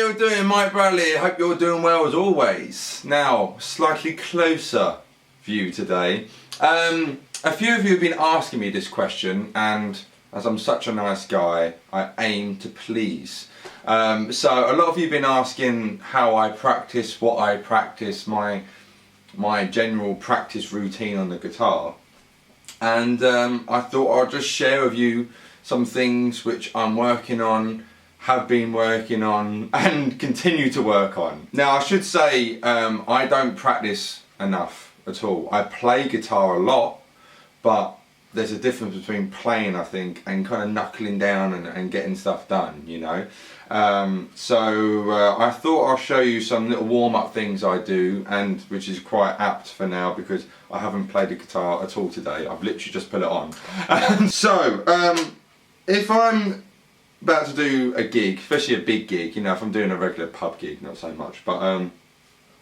you all doing? Mike Bradley. Hope you're doing well as always. Now, slightly closer view today. A few of you have been asking me this question, and as I'm such a nice guy, I aim to please. So a lot of you have been asking how I practice, what I practice, my general practice routine on the guitar. And I thought I'd just share with you some things which I'm working on, have been working on, and continue to work on. Now I should say I don't practice enough at all. I play guitar a lot, but there's a difference between playing, I think, and kind of knuckling down and getting stuff done, you know. So I thought I'll show you some little warm-up things I do, and which is quite apt for now because I haven't played the guitar at all today. I've literally just put it on. If I'm about to do a gig, especially a big gig, you know, if I'm doing a regular pub gig, not so much, but I'm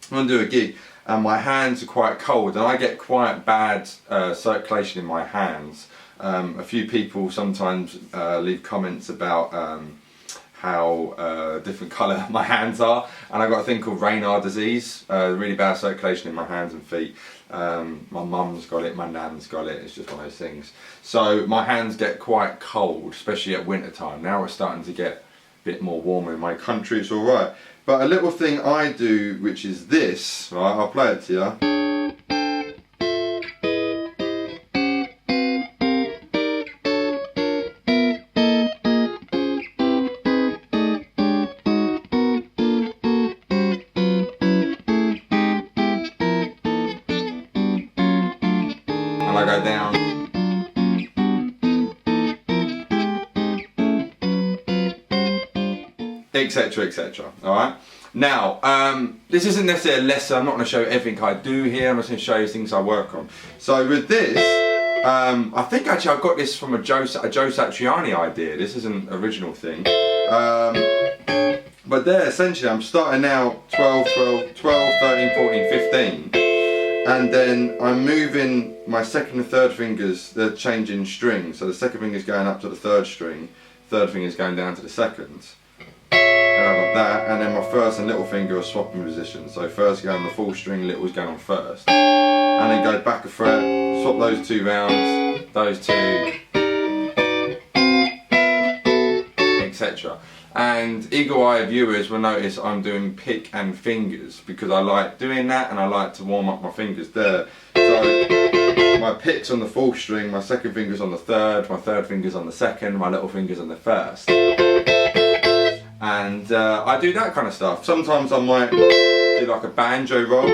going to do a gig and my hands are quite cold and I get quite bad circulation in my hands. A few people sometimes leave comments about how different colour my hands are, and I've got a thing called Raynaud disease, really bad circulation in my hands and feet. My mum's got it, my nan's got it, it's just one of those things. So my hands get quite cold, especially at winter time. Now it's starting to get a bit more warmer in my country, it's alright. But a little thing I do, which is this, right, I'll play it to you. And I go down, etc, etc. Alright, now this isn't necessarily a lesson. I'm not going to show everything I do here, I'm just going to show you things I work on. So with this, I think actually I got this from a Joe Satriani idea. This is an original thing, but there essentially I'm starting now 12, 13, 14, 15. And then I'm moving my second and third fingers, they're changing strings. So the second finger's going up to the third string, third finger's going down to the second. And I've got that, and then my first and little finger are swapping position. So first going on the full string, little's going on first. And then go back a fret, swap those two rounds, those two, etc. And eagle-eye viewers will notice I'm doing pick and fingers because I like doing that and I like to warm up my fingers there. So my pick's on the fourth string, my second finger's on the third, my third finger's on the second, my little finger's on the first. And I do that kind of stuff. Sometimes I might do like a banjo roll.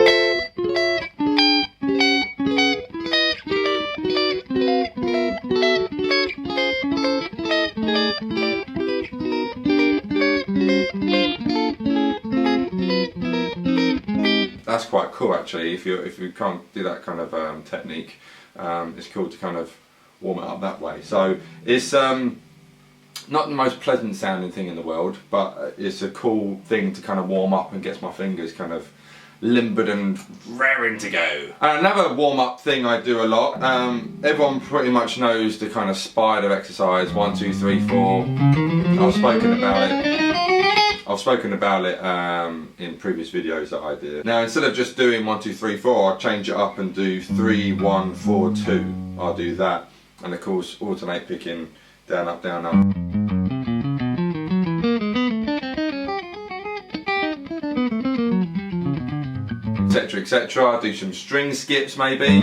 That's quite cool actually. If you can't do that kind of technique, it's cool to kind of warm it up that way. So it's not the most pleasant sounding thing in the world, but it's a cool thing to kind of warm up and gets my fingers kind of limbered and raring to go. And another warm up thing I do a lot, everyone pretty much knows the kind of spider exercise, 1, 2, 3, 4. I've spoken about it in previous videos that I did. Now instead of just doing 1, 2, 3, 4, I'll change it up and do 3, 1, 4, 2. I'll do that, and of course alternate picking down, up, down, up. Etc, etc. I'll do some string skips maybe.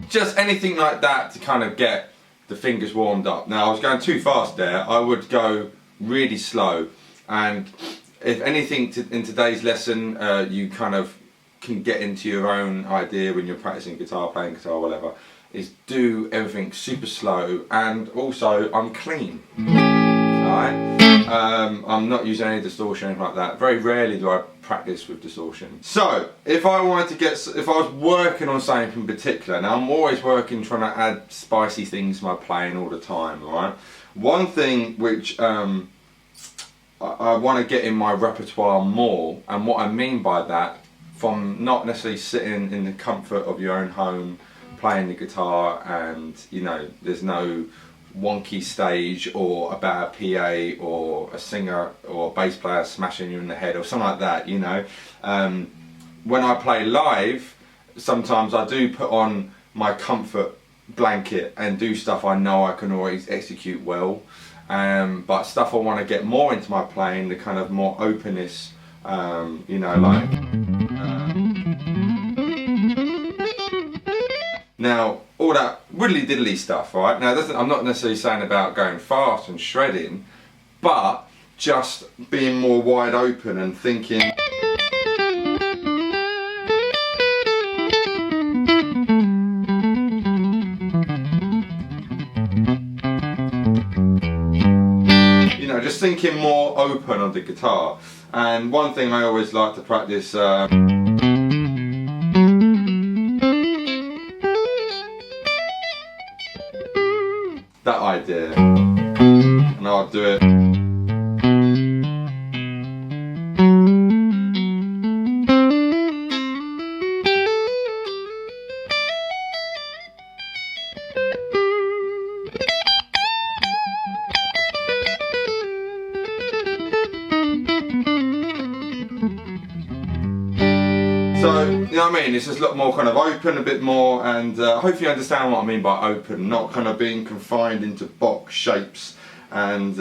Just anything like that to kind of get the fingers warmed up. Now I was going too fast there, I would go really slow, and if anything in today's lesson you kind of can get into your own idea when you're practicing guitar, playing guitar, whatever, is do everything super slow, and also I'm clean. Alright? I'm not using any distortion or anything like that. Very rarely do I practice with distortion. So, if I was working on something in particular, now I'm always working trying to add spicy things to my playing all the time, alright? One thing which I want to get in my repertoire more, and what I mean by that, from not necessarily sitting in the comfort of your own home playing the guitar and, you know, there's no wonky stage or a bad PA or a singer or a bass player smashing you in the head or something like that, you know. When I play live, sometimes I do put on my comfort blanket and do stuff I know I can always execute well, but stuff I want to get more into my playing, the kind of more openness, you know, like now all that widdly diddly stuff, right? Now I'm not necessarily saying about going fast and shredding, but just being more wide open and thinking just thinking more open on the guitar. And one thing I always like to practice that idea, and I'll do it. So, you know what I mean, it's just a lot more kind of open, a bit more, and hopefully you understand what I mean by open, not kind of being confined into box shapes and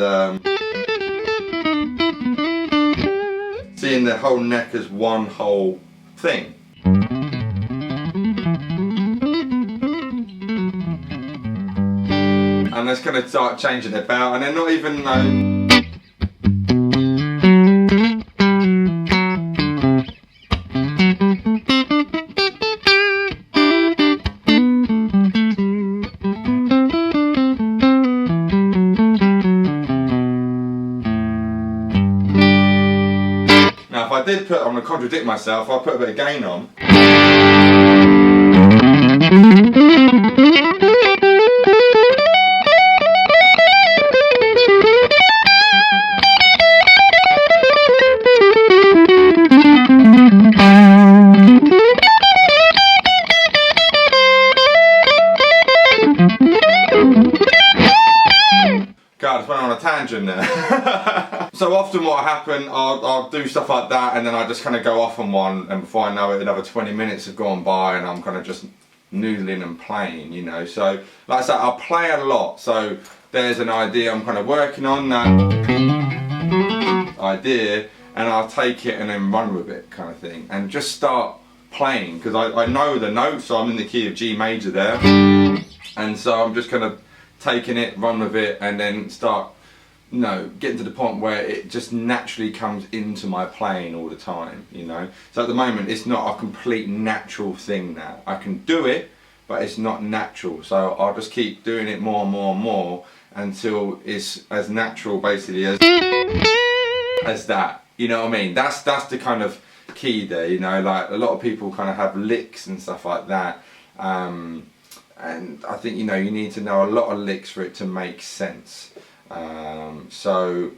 seeing the whole neck as one whole thing. And that's going to start changing it about, and they're not even Now if I did put, I'm going to contradict myself, I'll put a bit of gain on. God, I just went on a tangent there. So often what will happen, I'll do stuff like that and then I just kind of go off on one, and before I know it, another 20 minutes have gone by and I'm kind of just noodling and playing, you know. So like I said, I'll play a lot, so there's an idea I'm kind of working on, that idea, and I'll take it and then run with it kind of thing, and just start playing, because I know the notes, so I'm in the key of G major there, and so I'm just kind of taking it, run with it, and then start, you know, getting to the point where it just naturally comes into my playing all the time, you know. So at the moment it's not a complete natural thing now. I can do it, but it's not natural, so I'll just keep doing it more and more and more until it's as natural basically as that, you know what I mean. That's the kind of key there, you know. Like a lot of people kind of have licks and stuff like that, and I think, you know, you need to know a lot of licks for it to make sense. So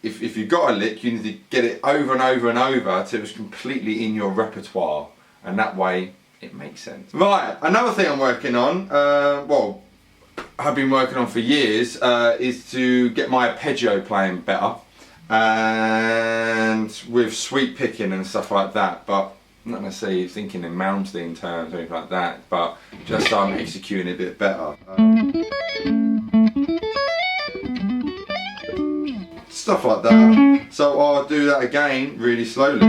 if you've got a lick, you need to get it over and over and over till it's completely in your repertoire, and that way it makes sense. Right, another thing I'm working on, well, I've been working on for years, is to get my arpeggio playing better, and with sweep picking and stuff like that, but not necessarily thinking in Malmsteen terms or anything like that, but just executing it a bit better. Stuff like that. So I'll do that again really slowly.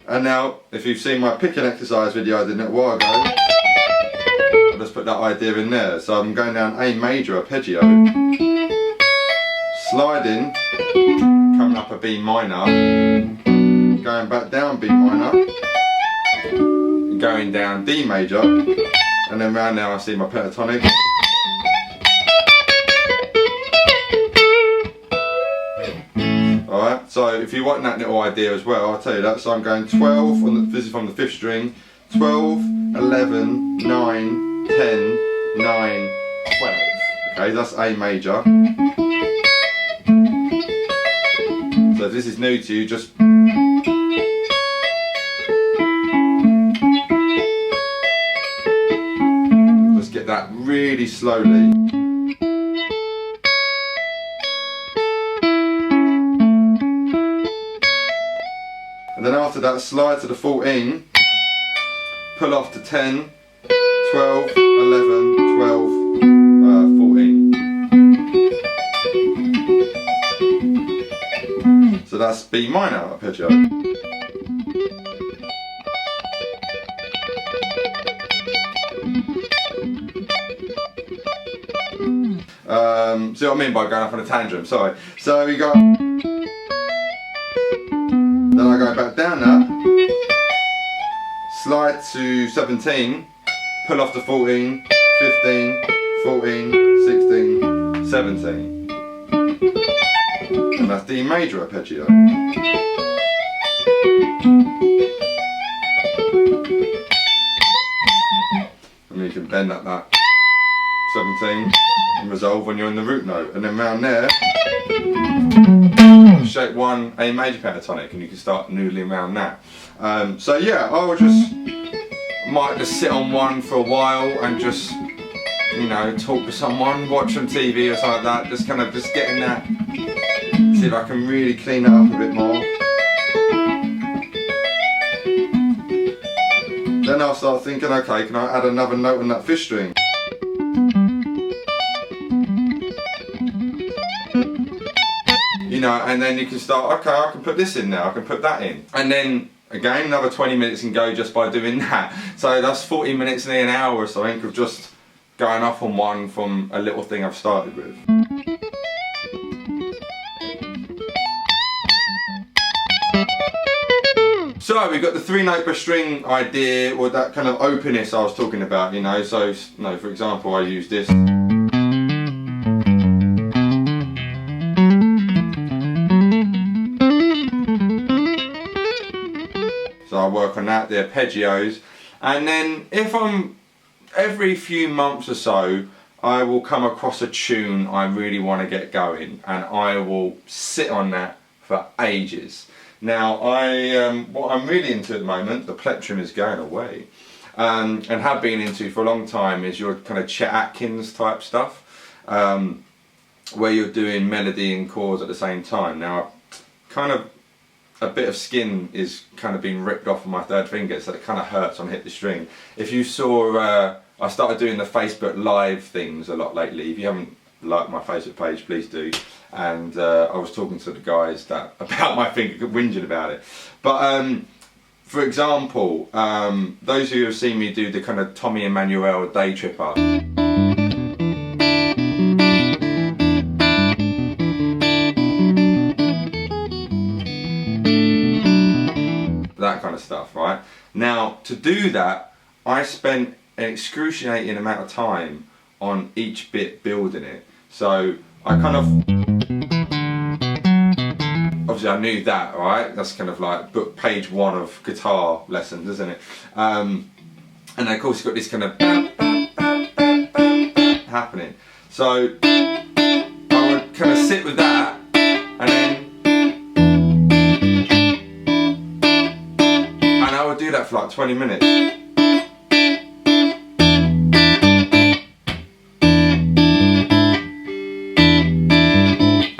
And now, if you've seen my picking exercise video I did a while ago, I'll just put that idea in there. So I'm going down A major arpeggio, sliding, coming up a B minor, going back down B minor, going down D major, and then round now I see my pentatonic. Alright, so if you want that little idea as well, I'll tell you that. So I'm going 12, this is from the 5th string, 12, 11, 9, 10, 9, 12. Okay, that's A major. if this is new to you, just get that really slowly. And then after that, slide to the 14, pull off to 10, 12, 11, 12, 14. So that's B minor arpeggio. See what I mean by going off on a tangent, sorry. So we got, then I go back down that, slide to 17, pull off to 14, 15, 14, 16, 17. And that's D major arpeggio. And you can bend at that 17 and resolve when you're in the root note, and then round there shape 1 A major pentatonic, and you can start noodling around that. So yeah, I will might just sit on one for a while and just, you know, talk to someone, watch on TV or something like that, just getting that, see if I can really clean it up a bit more. Then I'll start thinking, okay, can I add another note on that 5th string? You know, and then you can start, okay, I can put this in there, I can put that in. And then, again, another 20 minutes can go just by doing that. So that's 40 minutes and an hour or something of just going off on one from a little thing I've started with. So we've got the 3-note per string idea, or that kind of openness I was talking about, you know. So, you know, for example, I use this. So I work on that, the arpeggios, and then if I'm, every few months or so, I will come across a tune I really want to get going, and I will sit on that for ages. Now, what I'm really into at the moment, the plectrum is going away, and have been into for a long time, is your kind of Chet Atkins type stuff, where you're doing melody and chords at the same time. Now, kind of a bit of skin is kind of being ripped off of my 3rd finger, so it kind of hurts when I hit the string. If you saw, I started doing the Facebook Live things a lot lately. If you haven't liked my Facebook page, please do. And I was talking to the guys about my finger, whinging about it. But for example, those who have seen me do the kind of Tommy Emmanuel Day Tripper, that kind of stuff, right? Now, to do that, I spent an excruciating amount of time on each bit building it. So I kind of, obviously I knew that, right? That's kind of like book page 1 of guitar lessons, isn't it? And of course you've got this kind of happening. So I would kind of sit with that, and then I would do that for like 20 minutes.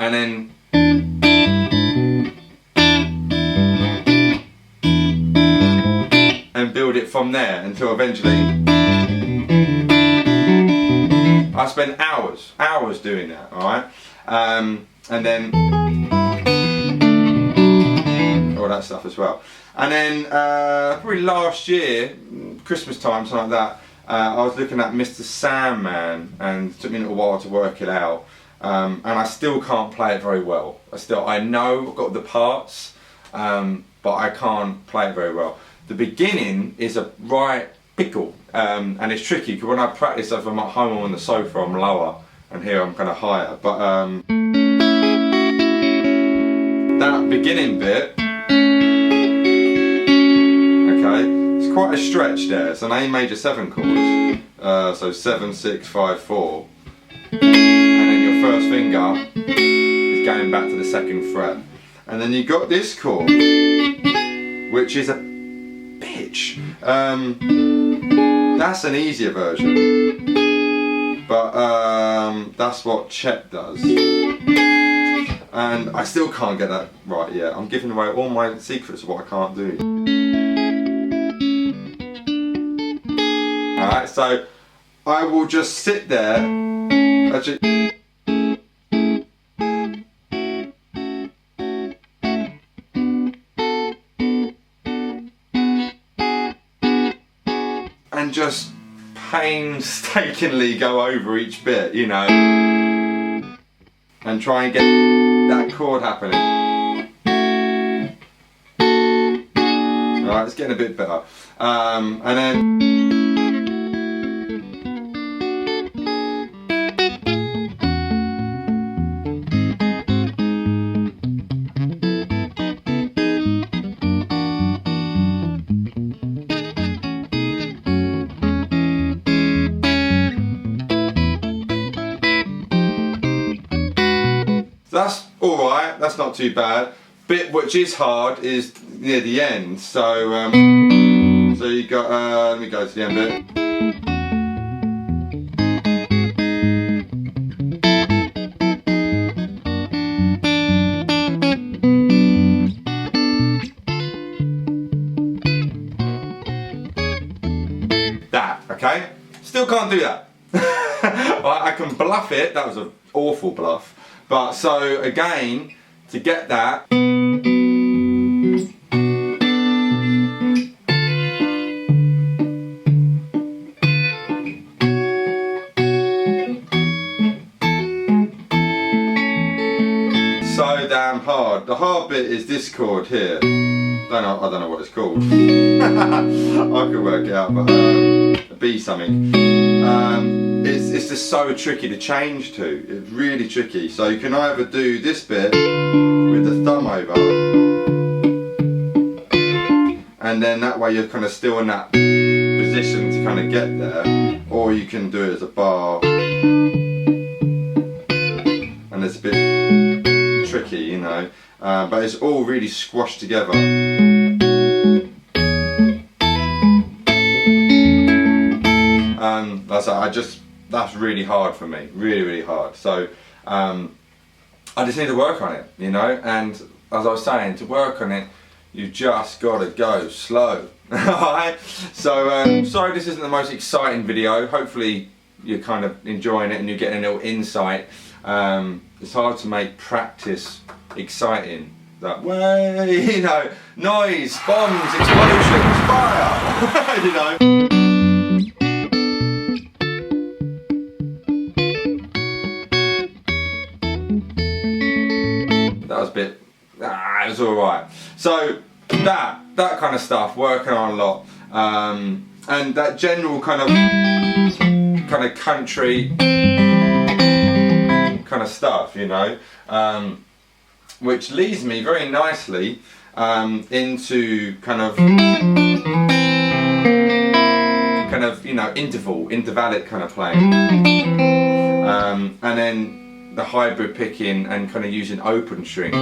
And then build it from there until eventually I spent hours doing that, alright? And then all that stuff as well. And then probably last year, Christmas time, something like that, I was looking at Mr. Sandman, and it took me a little while to work it out. And I still can't play it very well. I know I've got the parts, but I can't play it very well. The beginning is a right pickle, and it's tricky because when I practice, if I'm at home on the sofa, I'm lower, and here I'm kind of higher. But that beginning bit, okay, it's quite a stretch there. It's an A major 7 chord, so 7, 6, 5, 4, and then your first finger is going back to the 2nd fret. And then you got this chord, which is a bitch. That's an easier version, but that's what Chet does. And I still can't get that right yet. I'm giving away all my secrets of what I can't do. Alright, so I will just sit there and just painstakingly go over each bit, you know, and try and get that chord happening. Alright, it's getting a bit better. And then that's alright, that's not too bad. Bit which is hard is near the end, so so you got, let me go to the end bit. That, okay? Still can't do that. I can bluff it, that was an awful bluff. But so again, to get that, so damn hard. The hard bit is this chord here. I don't know what it's called. I could work it out, but a B something. It's just so tricky to change to. It's really tricky. So you can either do this bit with the thumb over, and then that way you're kind of still in that position to kind of get there, or you can do it as a bar, and it's a bit tricky, you know, but it's all really squashed together. That's really hard for me, really hard. So I just need to work on it, you know, and as I was saying, to work on it, you just gotta go slow. Alright, so sorry this isn't the most exciting video. Hopefully you're kind of enjoying it and you're getting a little insight. It's hard to make practice exciting that way, you know, noise, bombs, explosions, fire, you know. That was a bit, it was alright. So that kind of stuff, working on a lot, and that general kind of country kind of stuff, you know, which leads me very nicely into kind of you know, intervallic kind of playing, and then the hybrid picking and kind of using open strings.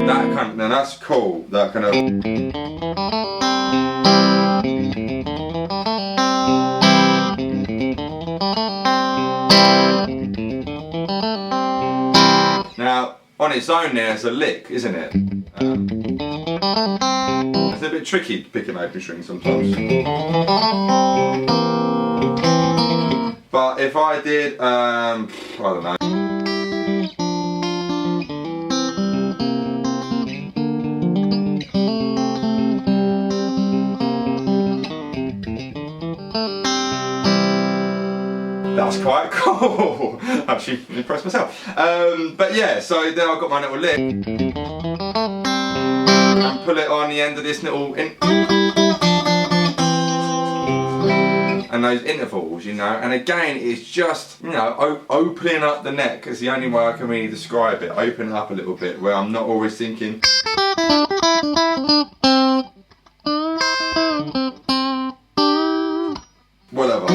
That kind of, now that's cool. That kind of. Now, on its own, there's a lick, isn't it? It's a bit tricky picking open strings sometimes. But if I did, I don't know. That's quite cool. Actually impressed myself. But yeah, so then I've got my little lick and pull it on the end of this little and those intervals, you know, and again it's just, you know, opening up the neck is the only way I can really describe it. Open it up a little bit where I'm not always thinking whatever.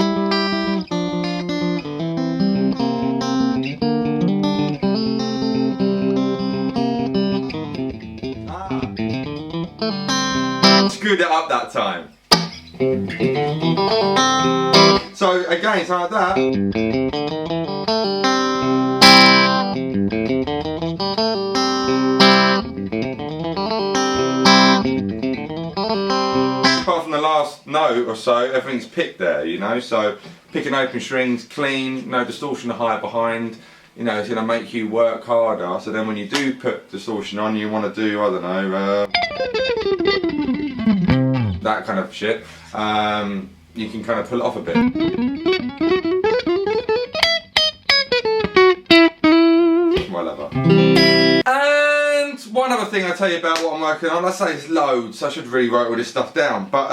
screwed it up that time. So again, so like that. Apart from the last note or so, everything's picked there, you know, so picking open strings, clean, no distortion to hide behind, you know, it's going to make you work harder, so then when you do put distortion on, you want to do, I don't know, that kind of shit, you can kind of pull it off a bit. Whatever. And one other thing I'll tell you about what I'm working on, I say it's loads, so I should really write all this stuff down, but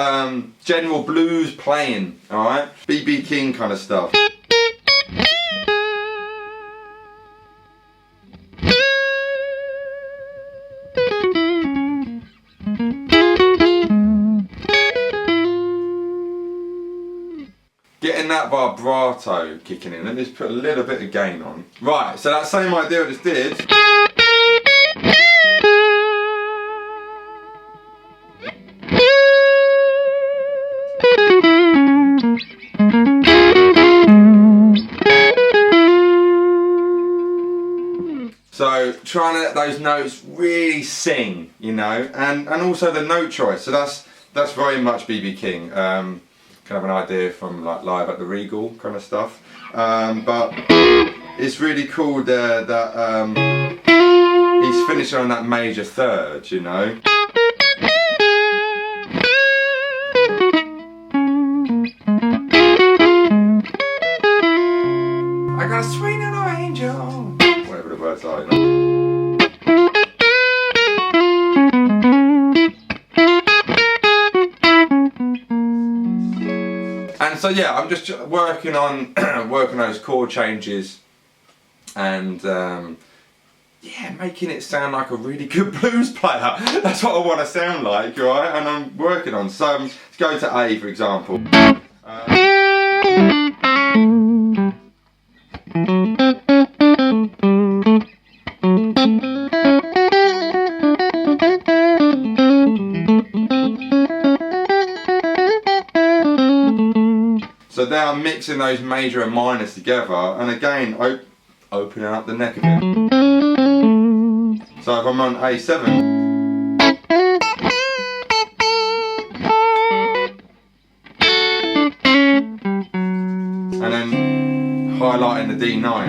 general blues playing, alright? B.B. King kind of stuff. Getting that vibrato kicking in. Let me just put a little bit of gain on. Right, so that same idea I just did. So trying to let those notes really sing, you know, and also the note choice. So that's very much B.B. King. Kind of an idea from like Live at the Regal kind of stuff, but it's really cool that he's finishing on that major third, you know. I got a sweet little angel, whatever the words are, you know. And so yeah, I'm just working on those chord changes and yeah, making it sound like a really good blues player. That's what I want to sound like, right? And I'm working on. So let's go to A, for example. So now I'm mixing those major and minors together, and again opening up the neck a bit. So if I'm on A7, and then highlighting the D9.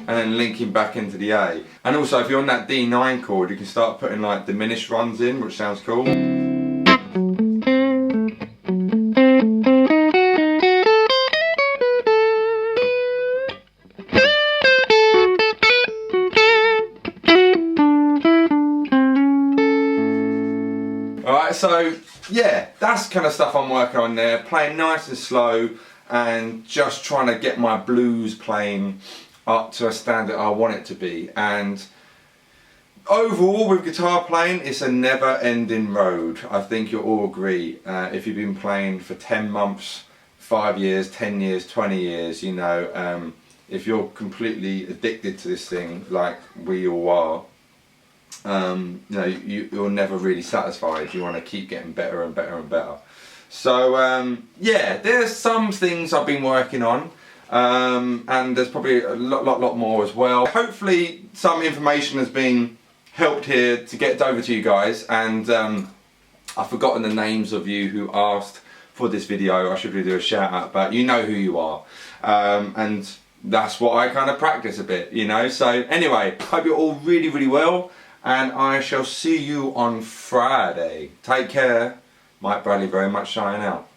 And then linking back into the A. And also if you're on that D9 chord, you can start putting like diminished runs in, which sounds cool. Alright, so yeah, that's kind of stuff I'm working on there, playing nice and slow and just trying to get my blues playing up to a standard I want it to be. And overall with guitar playing, it's a never-ending road. I think you'll all agree. If you've been playing for 10 months, 5 years, 10 years, 20 years, you know, if you're completely addicted to this thing like we all are, you know, you're never really satisfied. You want to keep getting better and better and better. So yeah, there's some things I've been working on. And there's probably a lot more as well. Hopefully some information has been helped here to get over to you guys, and I've forgotten the names of you who asked for this video. I should really do a shout out, but you know who you are, and that's what I kind of practice a bit, you know. So anyway, hope you're all really well, and I shall see you on Friday. Take care. Mike Bradley very much signing out.